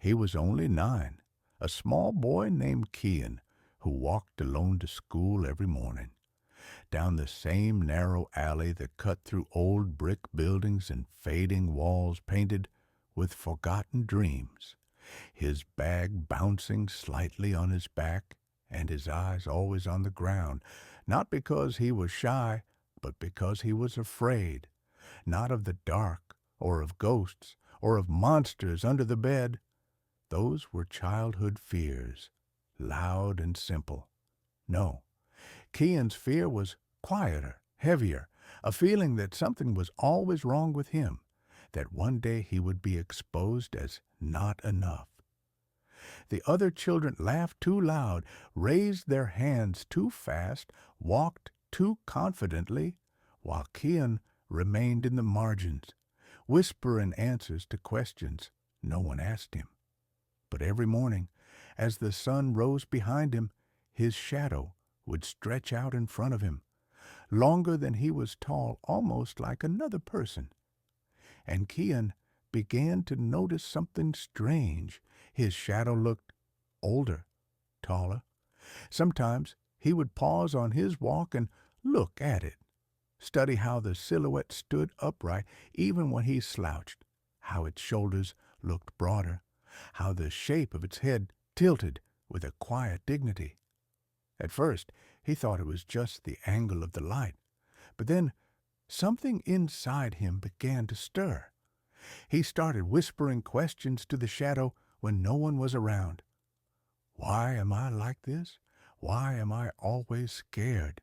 He was only 9, a small boy named Kean, who walked alone to school every morning, down the same narrow alley that cut through old brick buildings and fading walls painted with forgotten dreams, his bag bouncing slightly on his back and his eyes always on the ground, not because he was shy, but because he was afraid, not of the dark, or of ghosts, or of monsters under the bed. Those were childhood fears, loud and simple. No, Kean's fear was quieter, heavier, a feeling that something was always wrong with him, that one day he would be exposed as not enough. The other children laughed too loud, raised their hands too fast, walked too confidently, while Kean remained in the margins, whispering answers to questions no one asked him. But every morning, as the sun rose behind him, his shadow would stretch out in front of him, longer than he was tall, almost like another person. And Kean began to notice something strange. His shadow looked older, taller. Sometimes he would pause on his walk and look at it, study how the silhouette stood upright even when he slouched, how its shoulders looked broader, how the shape of its head tilted with a quiet dignity. At first, he thought it was just the angle of the light, but then something inside him began to stir. He started whispering questions to the shadow when no one was around. Why am I like this? Why am I always scared?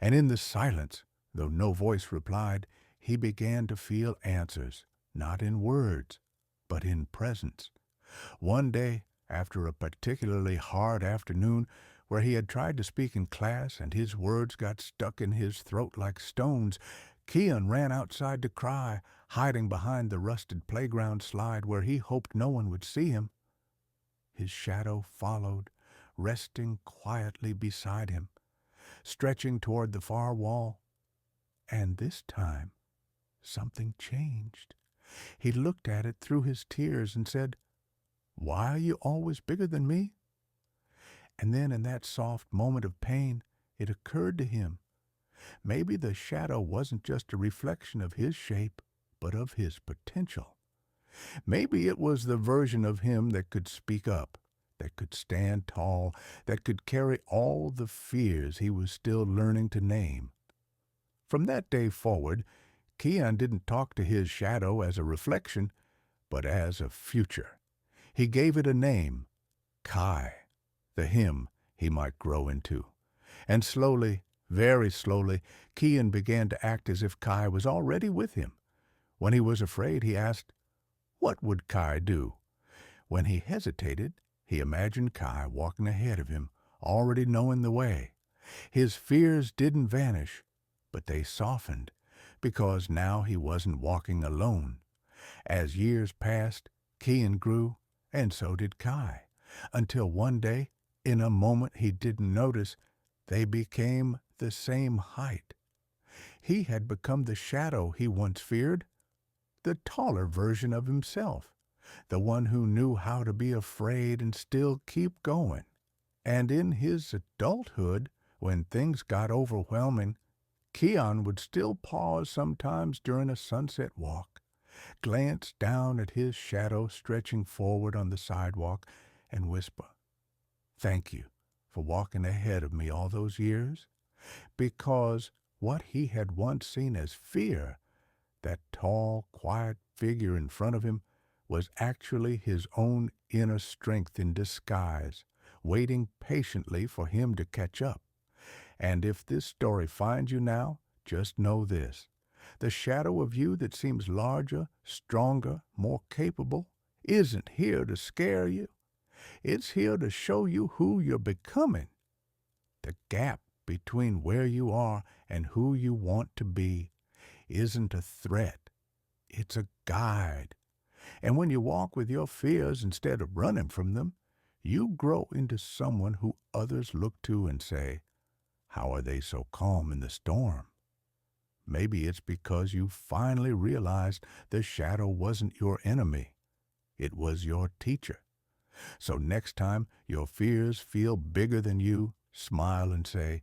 And in the silence, though no voice replied, he began to feel answers, not in words, but in presence. One day, after a particularly hard afternoon, where he had tried to speak in class and his words got stuck in his throat like stones, Kean ran outside to cry, hiding behind the rusted playground slide where he hoped no one would see him. His shadow followed, resting quietly beside him, stretching toward the far wall. And this time, something changed. He looked at it through his tears and said, "Why are you always bigger than me?" And then in that soft moment of pain, it occurred to him, maybe the shadow wasn't just a reflection of his shape, but of his potential. Maybe it was the version of him that could speak up, that could stand tall, that could carry all the fears he was still learning to name. From that day forward, Kean didn't talk to his shadow as a reflection, but as a future. He gave it a name, Kai, the him he might grow into. And slowly, very slowly, Kean began to act as if Kai was already with him. When he was afraid, he asked, what would Kai do? When he hesitated, he imagined Kai walking ahead of him, already knowing the way. His fears didn't vanish, but they softened, because now he wasn't walking alone. As years passed, Kean grew, and so did Kai, until one day, in a moment he didn't notice, they became the same height. He had become the shadow he once feared, the taller version of himself, the one who knew how to be afraid and still keep going. And in his adulthood, when things got overwhelming, Kean would still pause sometimes during a sunset walk, glance down at his shadow stretching forward on the sidewalk, and whisper, "Thank you for walking ahead of me all those years," because what he had once seen as fear, that tall, quiet figure in front of him, was actually his own inner strength in disguise, waiting patiently for him to catch up. And if this story finds you now, just know this: the shadow of you that seems larger, stronger, more capable, isn't here to scare you. It's here to show you who you're becoming. The gap between where you are and who you want to be isn't a threat. It's a guide. And when you walk with your fears instead of running from them, you grow into someone who others look to and say, "How are they so calm in the storm?" Maybe it's because you finally realized the shadow wasn't your enemy. it was your teacher. So next time your fears feel bigger than you, smile and say,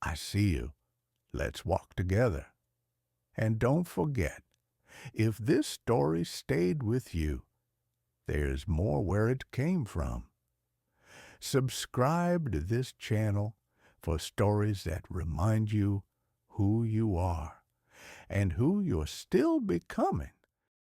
I see you. Let's walk together. And don't forget, if this story stayed with you, there's more where it came from. Subscribe to this channel for stories that remind you who you are and who you're still becoming.